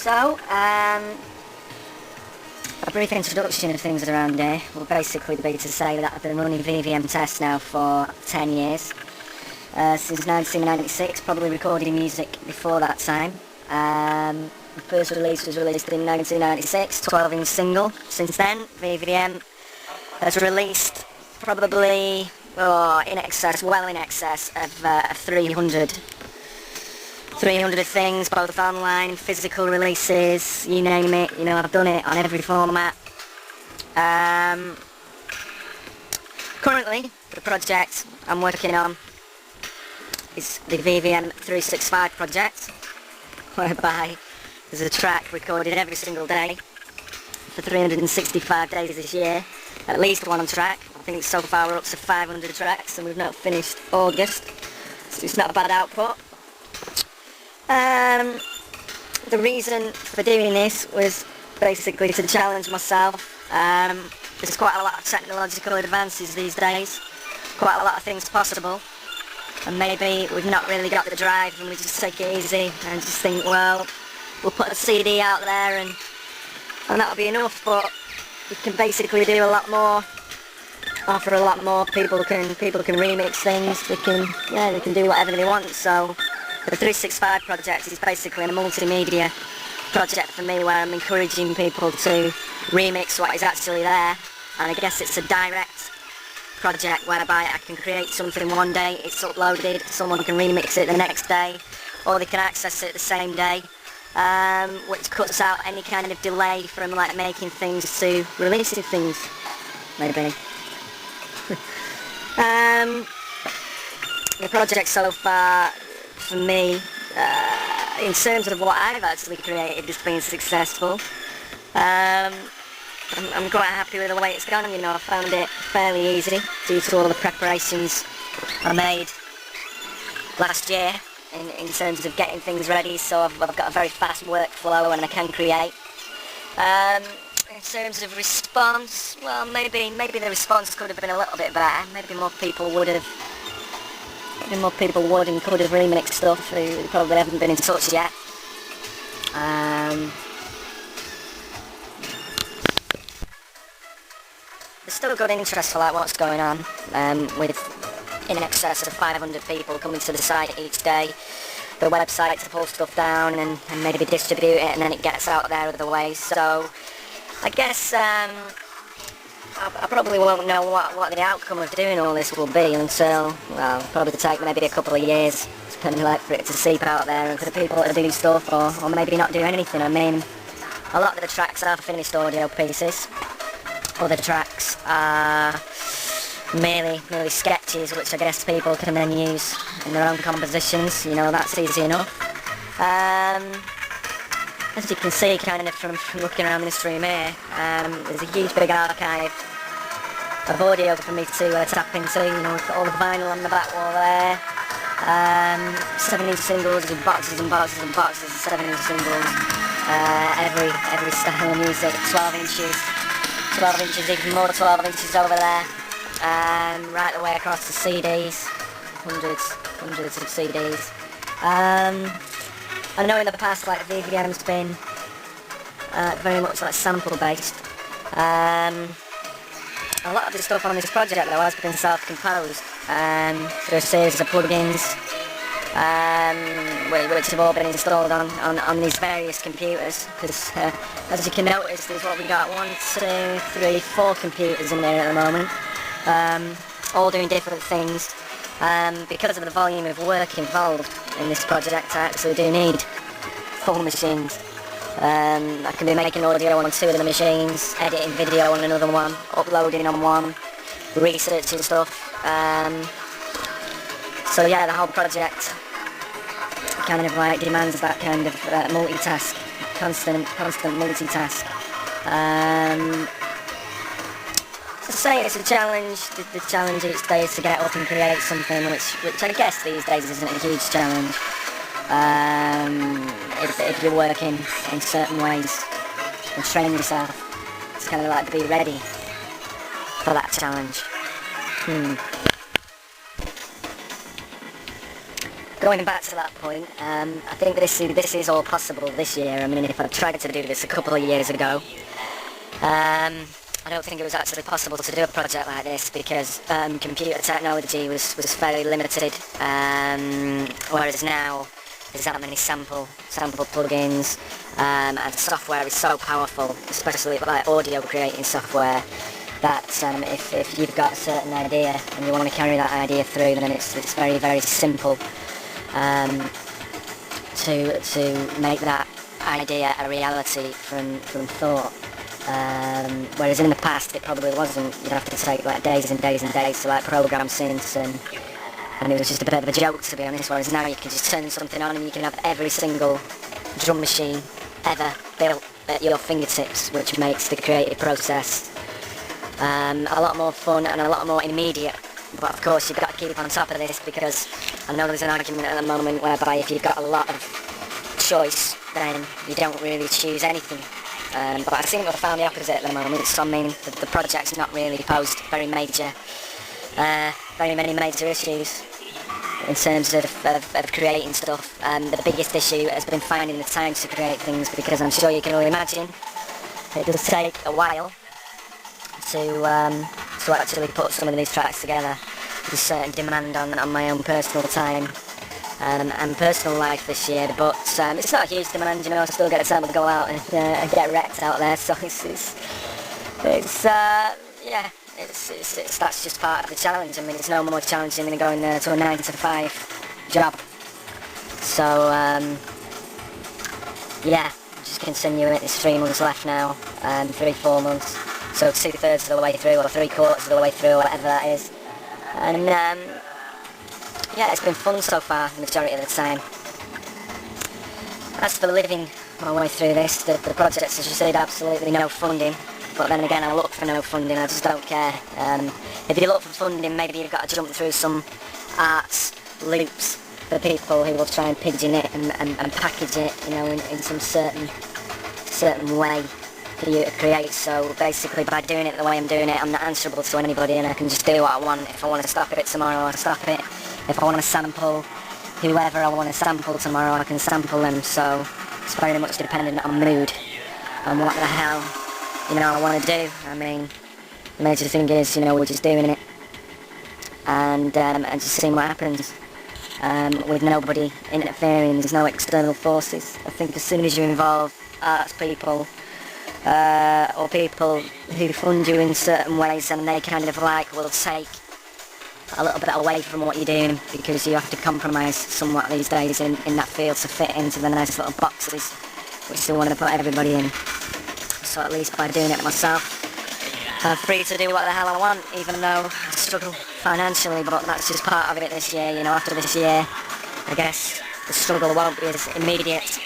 So, a brief introduction of things around here will basically be to say that I've been running VVM tests now for 10 years. Since 1996, probably recording music before that time. The first release was released in 1996, 12-inch single. Since then, VVM has released probably well in excess of 300 things, both online, physical releases, you name it. You know, I've done it on every format. Currently, the project I'm working on is the VVM 365 project, whereby there's a track recorded every single day for 365 days this year, at least one track. I think so far we're up to 500 tracks and we've not finished August, so it's not a bad output. The reason for doing this was basically to challenge myself. There's quite a lot of technological advances these days, quite a lot of things possible, and maybe we've not really got the drive and we just take it easy and just think, well, we'll put a CD out there and that'll be enough. But we can basically do a lot more, offer a lot more. People can remix things. They can do whatever they want. So the 365 project is basically a multimedia project for me, where I'm encouraging people to remix what is actually there. And I guess it's a direct project whereby I can create something one day, it's uploaded, someone can remix it the next day, or they can access it the same day, which cuts out any kind of delay from like making things to releasing things, maybe. The project so far, for me, in terms of what I've actually created, has been successful. I'm quite happy with the way it's gone. You know, I found it fairly easy due to all the preparations I made last year in terms of getting things ready. So I've got a very fast workflow and I can create. In terms of response, well, maybe the response could have been a little bit better. Maybe more people would and could have remixed stuff who probably haven't been in touch yet. There's still good interest for like what's going on, with in excess of 500 people coming to the site each day. The website to pull stuff down and maybe distribute it, and then it gets out there other ways. So I guess I probably won't know what the outcome of doing all this will be until, well, probably take maybe a couple of years, depending like for it to seep out there and for the people to do stuff, or maybe not do anything. I mean, a lot of the tracks are finished audio pieces. Other tracks are merely sketches, which I guess people can then use in their own compositions. You know, that's easy enough. As you can see, kind of from looking around this room here, there's a huge big archive of audio for me to tap into. You know, we've got all the vinyl on the back wall there. 7-inch singles with boxes and boxes and boxes of 7-inch singles. Every style of music, 12 inches. 12 inches, even more 12 inches over there, right the way across the CDs, hundreds of CDs. I know in the past, like, VVM's been very much like sample based. A lot of the stuff on this project though has been self-composed through a series of plugins, which have all been installed on these various computers, because as you can notice, there's what we got 4 computers in there at the moment, all doing different things. Because of the volume of work involved in this project, I actually do need full machines. I can be making audio on 2 of the machines, editing video on another one, uploading on one, researching stuff. So yeah, the whole project kind of like demands that kind of multitask, constant multitask. To say it's a challenge, the challenge each day is to get up and create something, which I guess these days isn't a huge challenge. If you're working in certain ways and train yourself, it's kind of like to be ready for that challenge. going back to that point, I think this is all possible this year. I mean, if I tried to do this a couple of years ago, I don't think it was actually possible to do a project like this because computer technology was fairly limited, whereas now there's that many sample plugins, and software is so powerful, especially like audio creating software, that if you've got a certain idea and you want to carry that idea through, then it's very, very simple to make that idea a reality from thought. Whereas in the past it probably wasn't. You'd have to take like days and days and days to like program synths, and it was just a bit of a joke, to be honest. Whereas now you can just turn something on and you can have every single drum machine ever built at your fingertips, which makes the creative process a lot more fun and a lot more immediate. But of course you've got to keep on top of this, because I know there's an argument at the moment whereby if you've got a lot of choice, then you don't really choose anything. But I seem to have found the opposite at the moment. So I mean, the project's not really posed very many major issues in terms of creating stuff. The biggest issue has been finding the time to create things, because I'm sure you can all imagine it does take a while to actually put some of these tracks together. There's a certain demand on my own personal time and personal life this year, but it's not a huge demand, you know. I still get time to go out and get wrecked out there, so it's that's just part of the challenge. I mean, it's no more challenging than going to a 9 to 5 job. So just continue it. It's 3 months left now, 3-4 months. So 2/3 of the way through, or 3/4 of the way through, whatever that is. And it's been fun so far, the majority of the time. As for living my way through this, the projects, as you said, absolutely no funding. But then again, I look for no funding, I just don't care. If you look for funding, maybe you've got to jump through some arts loops for people who will try and pigeon it and package it, you know, in some certain way for you to create. So basically, by doing it the way I'm doing it, I'm not answerable to anybody, and I can just do what I want. If I want to stop it tomorrow, I'll stop it. If I want to sample whoever I want to sample tomorrow, I can sample them. So it's very much dependent on mood and what the hell, you know, I want to do. I mean, the major thing is, you know, we're just doing it and just seeing what happens, with nobody interfering. There's no external forces. I think as soon as you involve arts people or people who fund you in certain ways, and they kind of like will take a little bit away from what you're doing, because you have to compromise somewhat these days in that field to fit into the nice little boxes which they want to put everybody in. So at least by doing it myself, I'm free to do what the hell I want, even though I struggle financially, but that's just part of it this year. You know, after this year, I guess the struggle won't be as immediate